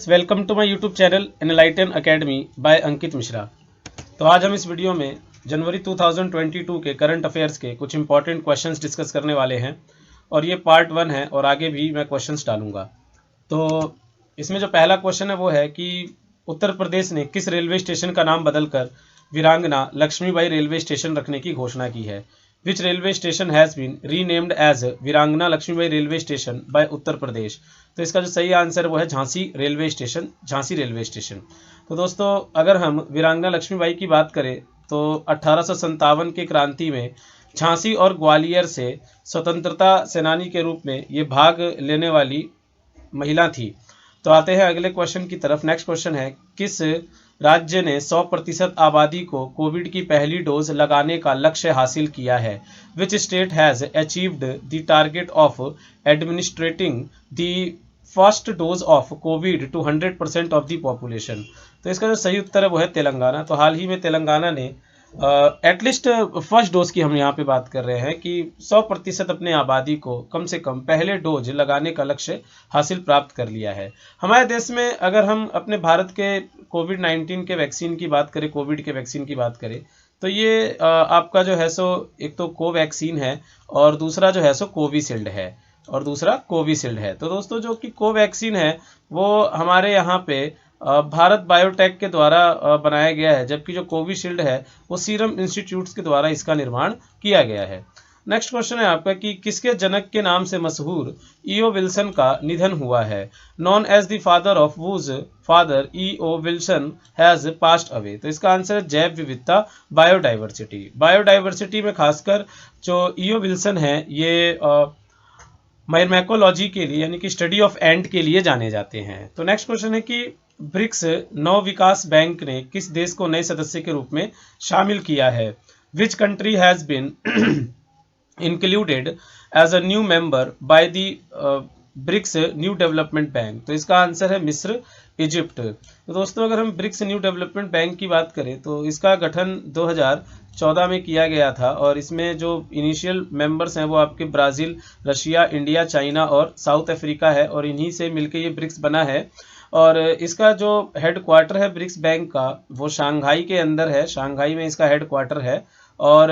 Welcome to my YouTube channel enlighten academy by Ankit Mishra. तो आज हम इस वीडियो में जनवरी 2022 के करंट अफेयर्स के कुछ इंपॉर्टेंट क्वेश्चंस डिस्कस करने वाले हैं और ये पार्ट 1 है और आगे भी मैं क्वेश्चंस डालूंगा। तो इसमें जो पहला क्वेश्चन है वो है कि उत्तर प्रदेश ने किस रेलवे स्टेशन का नाम बदलकर वीरांगना लक्ष्मीबाई रेलवे स्टेशन रखने की घोषणा की है। Which railway station has been renamed as Veerangana Laxmibai railway station by Uttar Pradesh. तो इसका जो सही आंसर है वो है Jhansi railway station, Jhansi railway station. तो दोस्तों अगर हम वीरांगना लक्ष्मीबाई की बात करें तो 1857 की क्रांति में झांसी और ग्वालियर से स्वतंत्रता सेनानी के रूप में ये भाग लेने वाली महिला थी। तो आते हैं अगले क्वेश्चन की तरफ। नेक्स्ट क्वेश्चन है किस राज्य ने 100% आबादी को कोविड की पहली डोज लगाने का लक्ष्य हासिल किया है। Which state has achieved the target of administering the first dose of covid to 100% of the population. तो इसका जो सही उत्तर है वो है तेलंगाना। तो हाल ही में तेलंगाना ने एटलीस्ट फर्स्ट डोज की हम यहाँ पे बात कर रहे हैं कि 100% अपने आबादी को कम से कम पहले डोज लगाने का लक्ष्य हासिल प्राप्त कर लिया है। हमारे देश में अगर हम अपने भारत के कोविड-19 के वैक्सीन की बात करें, कोविड के वैक्सीन की बात करें तो ये आपका जो है सो एक तो कोवैक्सीन है और दूसरा जो है सो कोविशील्ड है और दूसरा कोविशील्ड है। तो दोस्तों जो कि कोवैक्सीन है वो हमारे यहाँ पे भारत बायोटेक के द्वारा बनाया गया है, जबकि जो कोविशील्ड है वो सीरम इंस्टीट्यूट्स के द्वारा इसका निर्माण किया गया है। नेक्स्ट क्वेश्चन है आपका कि किसके जनक के नाम से मशहूर ईओ विल्सन का निधन हुआ है। Known as the father of whose father E O Wilson has passed away. तो इसका आंसर है जैव विविधता, बायोडाइवर्सिटी। बायोडाइवर्सिटी में खासकर जो ईओ विल्सन है ये माइरमैकोलॉजी के लिए यानी कि स्टडी ऑफ एंट के लिए जाने जाते हैं। तो नेक्स्ट क्वेश्चन है कि ब्रिक्स नव विकास बैंक ने किस देश को नए सदस्य के रूप में शामिल किया है। Which country has been included as a new member by the BRICS new development bank. तो इसका आंसर है मिस्र, इजिप्ट। तो दोस्तों अगर हम ब्रिक्स न्यू डेवलपमेंट बैंक की बात करें तो इसका गठन 2014 में किया गया था और इसमें जो इनिशियल मेंबर्स हैं वो आपके ब्राज़ील, रशिया, इंडिया, चाइना और साउथ अफ्रीका है और इन्हीं से मिलकर ये ब्रिक्स बना है। और इसका जो हेड क्वार्टर है ब्रिक्स बैंक का वो शंघाई के अंदर है, शंघाई में इसका हेड क्वार्टर है। और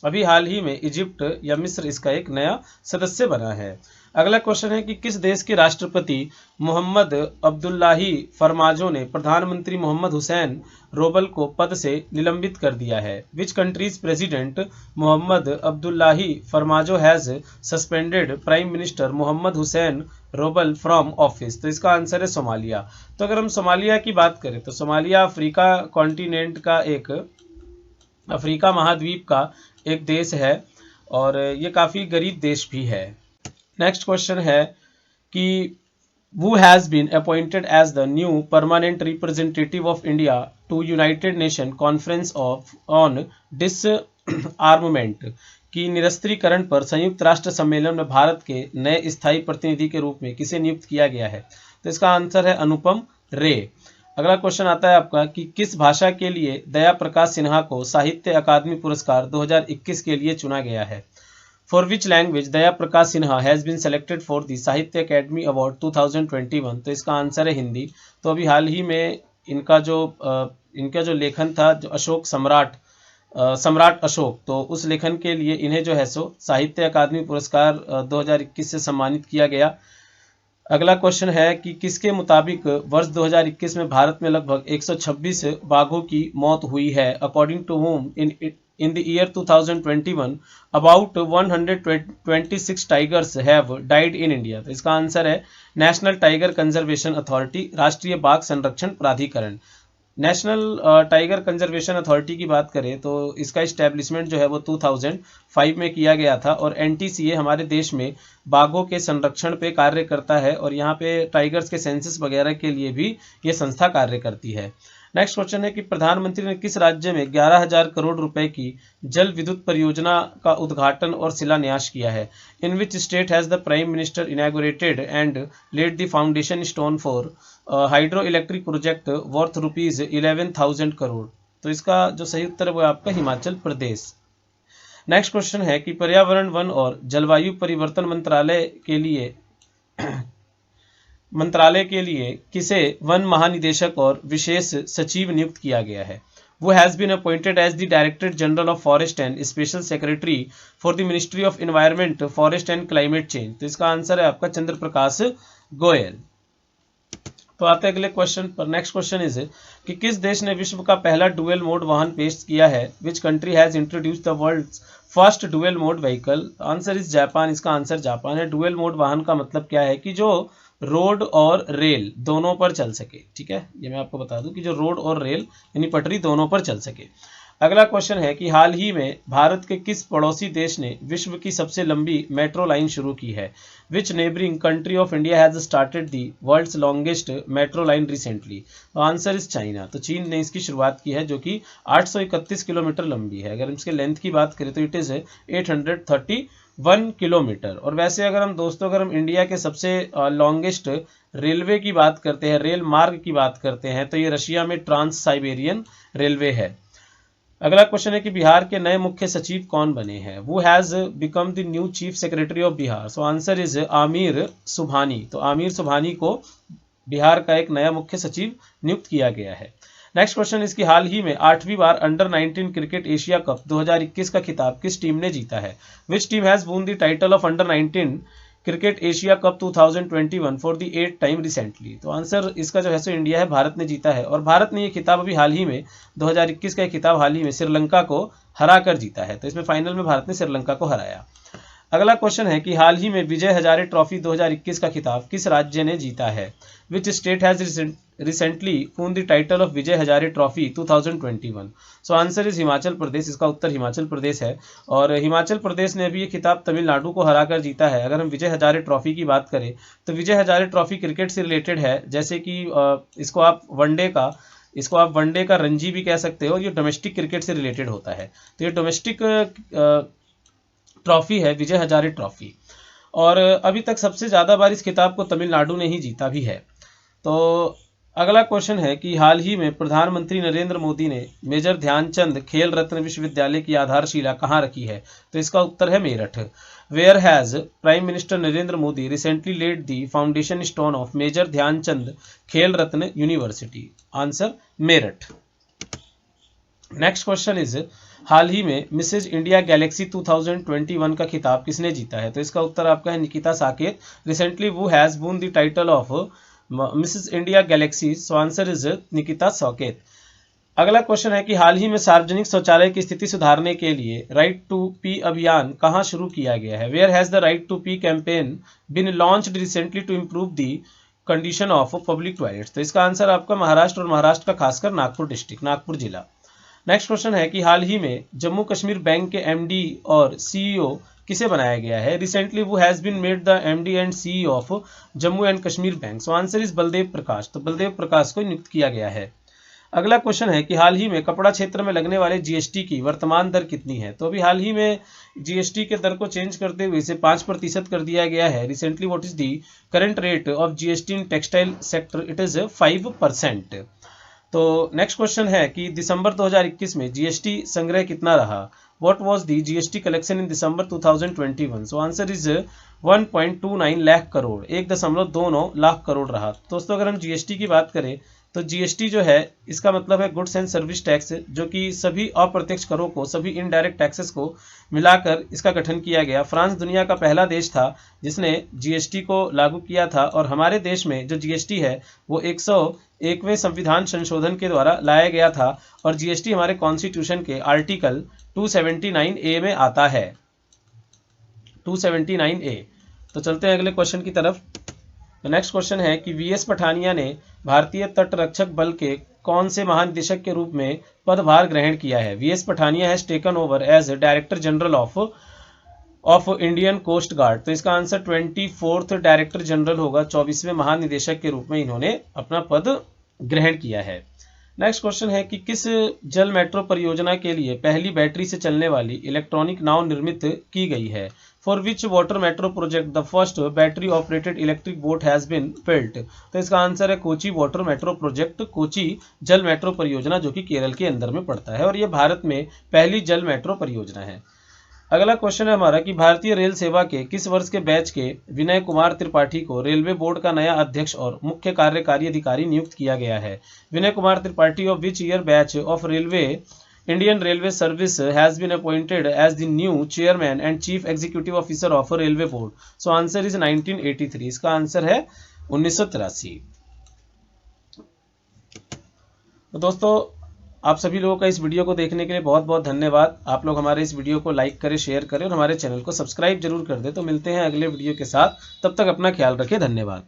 अभी हाल ही में इजिप्ट या मिस्र इसका एक नया सदस्य बना है। अगला क्वेश्चन है कि किस देश के राष्ट्रपति मोहम्मद अब्दुल्लाही फरमाजो ने प्रधानमंत्री मोहम्मद हुसैन रोबल को पद से निलंबित कर दिया है। Which country's president Mohamed Abdullahi Farmaajo has suspended prime minister Mohamed Hussein Roble from office. तो इसका आंसर है सोमालिया। तो अगर हम सोमालिया की बात करें तो सोमालिया अफ्रीका कॉन्टिनेंट का एक, अफ्रीका महाद्वीप का एक देश है और ये काफ़ी गरीब देश भी है। नेक्स्ट क्वेश्चन है कि who has been appointed as the new permanent representative of India to United Nations Conference on Disarmament की निरस्त्रीकरण पर संयुक्त राष्ट्र सम्मेलन में भारत के नए स्थायी प्रतिनिधि के रूप में किसे नियुक्त किया गया है। तो इसका आंसर है अनुपम रे। अगला क्वेश्चन आता है आपका कि किस भाषा के लिए दया प्रकाश सिन्हा को साहित्य अकादमी पुरस्कार 2021 के लिए चुना गया है। For which language Daya Prakash Sinha has been selected for the Sahitya Akademi award 2021। तो इसका आंसर है हिंदी। तो अभी हाल ही में इनका जो लेखन था जो अशोक सम्राट अशोक, तो उस लेखन के लिए इन्हें जो है सो साहित्य अकादमी पुरस्कार 2021 से सम्मानित किया गया। अगला क्वेश्चन है कि किसके मुताबिक वर्ष 2021 में भारत में लगभग 126 बाघों की मौत हुई है। According to home in the year 2021 about 126 tigers have died in India। तो इसका आंसर है नेशनल टाइगर कंजर्वेशन अथॉरिटी, राष्ट्रीय बाघ संरक्षण प्राधिकरण। नेशनल टाइगर कंजर्वेशन अथॉरिटी की बात करें तो इसका इस्टेब्लिशमेंट जो है वो 2005 में किया गया था और एनटीसीए हमारे देश में बाघों के संरक्षण पे कार्य करता है और यहाँ पे टाइगर्स के सेंसस वगैरह के लिए भी ये संस्था कार्य करती है। नेक्स्ट क्वेश्चन है कि प्रधानमंत्री ने किस राज्य में 11,000 करोड़ रुपए की जल विद्युत परियोजना का उद्घाटन और शिलान्यास किया है। In which state has the prime minister inaugurated and laid the foundation stone for hydro electric project worth ₹11,000 crore. तो इसका जो सही उत्तर है वो आपका हिमाचल प्रदेश। नेक्स्ट क्वेश्चन है कि पर्यावरण, वन और जलवायु परिवर्तन मंत्रालय के लिए मंत्रालय के लिए किसे वन महानिदेशक और विशेष सचिव नियुक्त किया गया है? Who has been appointed as the director general of forest and special secretary for the ministry of environment, forest and climate change. तो इसका आंसर है आपका चंद्र प्रकाश गोयल। तो आते हैं अगले क्वेश्चन पर। नेक्स्ट क्वेश्चन इज कि किस देश ने विश्व का पहला डुअल मोड वाहन पेश किया है? Which country has introduce the world's first dual mode vehicle? Answer is Japan. इसका आंसर जापान है। डुअल मोड वाहन का मतलब क्या है कि जो रोड और रेल दोनों पर चल सके। ठीक है, ये मैं आपको बता दूं कि जो रोड और रेल यानी पटरी दोनों पर चल सके। अगला क्वेश्चन है कि हाल ही में भारत के किस पड़ोसी देश ने विश्व की सबसे लंबी मेट्रो लाइन शुरू की है? Which neighbouring country of India has started the world's longest metro line recently? तो आंसर इज चाइना। तो चीन ने इसकी शुरुआत की है जो कि 831 किलोमीटर लंबी है। अगर इसके लेंथ की बात करें तो इट इज 831 किलोमीटर। और वैसे अगर हम दोस्तों इंडिया के सबसे लॉन्गेस्ट रेलवे की बात करते हैं, रेल मार्ग की बात करते हैं, तो ये रशिया में ट्रांस साइबेरियन रेलवे है। अगला क्वेश्चन है कि बिहार के नए मुख्य सचिव कौन बने हैं? वो has become the new chief secretary of Bihar. So answer is Aamir Subhani. तो आमिर सुबहानी को बिहार का एक नया मुख्य सचिव नियुक्त किया गया है। नेक्स्ट क्वेश्चन इसकी हाल ही में 8वीं बार अंडर 19 क्रिकेट एशिया कप 2021 का खिताब किस टीम ने जीता है? Which team has won the title of under 19 cricket Asia cup 2021 for the 8th time recently? तो आंसर इसका जो है सो इंडिया है, भारत ने जीता है। और भारत ने ये खिताब अभी हाल ही में 2021 का खिताब हाल ही में श्रीलंका को हरा कर जीता है। तो इसमें फाइनल में भारत ने श्रीलंका को हराया। अगला क्वेश्चन है कि हाल ही में विजय हजारे ट्रॉफी 2021 का खिताब किस राज्य ने जीता है? Which state has recently won the title of Vijay Hazare trophy 2021? So answer is Himachal Pradesh. इसका उत्तर हिमाचल प्रदेश है। और हिमाचल प्रदेश ने अभी ये खिताब तमिलनाडु को हराकर जीता है। अगर हम विजय हजारे ट्रॉफी की बात करें तो विजय हजारे ट्रॉफी क्रिकेट से रिलेटेड है, जैसे कि इसको आप वनडे का रणजी भी कह सकते हो, और ये डोमेस्टिक क्रिकेट से रिलेटेड होता है। तो ये डोमेस्टिक ट्रॉफी है विजय हजारे ट्रॉफी। और अभी तक सबसे ज़्यादा बार इस खिताब को तमिलनाडु ने ही जीता भी है। तो अगला क्वेश्चन है कि हाल ही में प्रधानमंत्री नरेंद्र मोदी ने मेजर ध्यानचंद खेल रत्न विश्वविद्यालय की आधारशिला कहाँ रखी है? तो इसका उत्तर है Meerut. Where has prime minister Narendra Modi recently laid the foundation stone of major Dhyanchand Khel Ratna university? Answer Meerut. Next question is हाल ही में मिसेज इंडिया गैलेक्सी 2021 का खिताब किसने जीता है? तो इसका उत्तर आपका है निकिता साकेत। रिसेंटली वो has won the title of Mrs India galaxy. So answer is Nikita Saket. अगला क्वेश्चन है कि हाल ही में सार्वजनिक शौचालय की स्थिति सुधारने के लिए राइट टू पी अभियान कहाँ शुरू किया गया है? Where has the right to pee campaign been launched recently to improve the condition of public toilets? तो इसका आंसर आपका महाराष्ट्र, और महाराष्ट्र का खासकर नागपुर डिस्ट्रिक्ट, नागपुर जिला। नेक्स्ट क्वेश्चन है कि हाल ही में जम्मू कश्मीर बैंक के एमडी और सीईओ किसे बनाया गया है? रिसेंटली वो has been made the MD and CEO of Jammu and Kashmir bank. So answer is Baldev Prakash. तो बलदेव प्रकाश को नियुक्त किया गया है। अगला क्वेश्चन है कि हाल ही में कपड़ा क्षेत्र में लगने वाले जीएसटी की वर्तमान दर कितनी है? तो अभी हाल ही में जीएसटी के दर को चेंज करते हुए इसे 5% कर दिया गया है। Recently what is the current rate of GST in textile sector? It is 5%। तो नेक्स्ट क्वेश्चन है कि दिसंबर 2021 में जीएसटी संग्रह कितना रहा? What was the GST collection in December 2021? So answer is 1.29 lakh crore, 1.29 lakh crore रहा। दोस्तों अगर हम जीएसटी की बात करें तो जीएसटी जो है इसका मतलब है गुड्स एंड सर्विस टैक्स, जो कि सभी अप्रत्यक्ष करों को, सभी इनडायरेक्ट टैक्सेस को मिलाकर इसका गठन किया गया। फ्रांस दुनिया का पहला देश था जिसने जीएसटी को लागू किया था। और हमारे देश में जो जीएसटी है वो 101वें संविधान संशोधन के द्वारा लाया गया था। और जीएसटी हमारे कॉन्स्टिट्यूशन के आर्टिकल 279A में आता है, 279A। तो चलते हैं अगले क्वेश्चन की तरफ। तो नेक्स्ट क्वेश्चन है कि वीएस पठानिया ने भारतीय तटरक्षक बल के कौन से महानिदेशक के रूप में पदभार ग्रहण किया है? V S Pathania has taken over as director general of Indian coast guard. तो इसका आंसर 24th डायरेक्टर जनरल होगा। 24वें महानिदेशक के रूप में इन्होंने अपना पद ग्रहण किया है। नेक्स्ट क्वेश्चन है कि किस जल मेट्रो परियोजना के लिए पहली बैटरी से चलने वाली इलेक्ट्रॉनिक नाव निर्मित की गई है? For which water metro project the first battery operated electric boat has been built? तो इसका आंसर है Kochi water metro project, Kochi जल मेट्रो परियोजना, जो कि केरल के अंदर में पड़ता है। और यह भारत में पहली जल मेट्रो परियोजना है। अगला क्वेश्चन है हमारा कि भारतीय रेल सेवा के किस वर्ष के बैच के विनय कुमार त्रिपाठी को रेलवे बोर्ड का नया अध्यक्ष और मुख्य कार्यकारी अधिकारी नियुक्त किया गया है। Vinay Kumar Tripathi of which year batch of railway Indian railway service has been appointed as the new chairman and chief executive officer of railway board. So answer is 1983। इसका आंसर है 1983। तो दोस्तों आप सभी लोगों का इस वीडियो को देखने के लिए बहुत बहुत धन्यवाद। आप लोग हमारे इस वीडियो को लाइक करें, शेयर करें और हमारे चैनल को सब्सक्राइब जरूर कर दें। तो मिलते हैं अगले वीडियो के साथ, तब तक अपना ख्याल रखें। धन्यवाद।